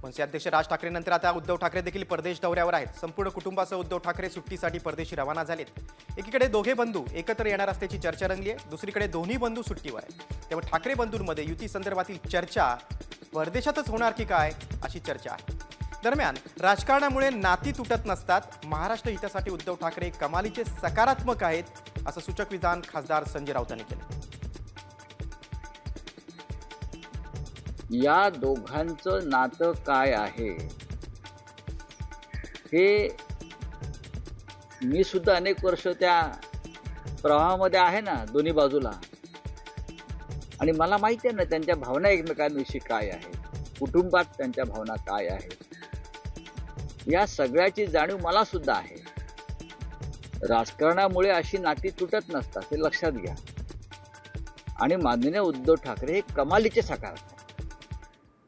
मनसे अध्यक्ष राज ठाकरेंनंतर आता उद्धव ठाकरे देखील परदेश दौऱ्यावर आहेत. संपूर्ण कुटुंबासह उद्धव ठाकरे सुट्टीसाठी परदेशी रवाना झालेत. एकीकडे दोघे बंधू एकत्र येणार असल्याची चर्चा रंगली आहे, दुसरीकडे दोन्ही बंधू सुट्टीवर आहेत. त्यामुळे ठाकरे बंधूंमध्ये युती संदर्भातील चर्चा परदेशातच होणार की काय अशी चर्चा आहे. दरम्यान राजकारणामुळे नाती तुटत नसतात, महाराष्ट्र हितासाठी उद्धव ठाकरे कमालीचे सकारात्मक आहेत, असं सूचक विधान खासदार संजय राऊतांनी केलं. या दोघांचं नातं काय आहे हे मी सुद्धा अनेक वर्ष त्या प्रवाहामध्ये आहे ना, दोन्ही बाजूला, आणि मला माहिती आहे ना त्यांच्या भावना एकमेकांविषयी काय आहे, कुटुंबात त्यांच्या भावना काय आहेत, या सगळ्याची जाणीव मला सुद्धा आहे. राजकारणामुळे अशी नाती तुटत नसतात हे लक्षात घ्या. आणि माननीय उद्धव ठाकरे हे कमालीचे सकारात्मक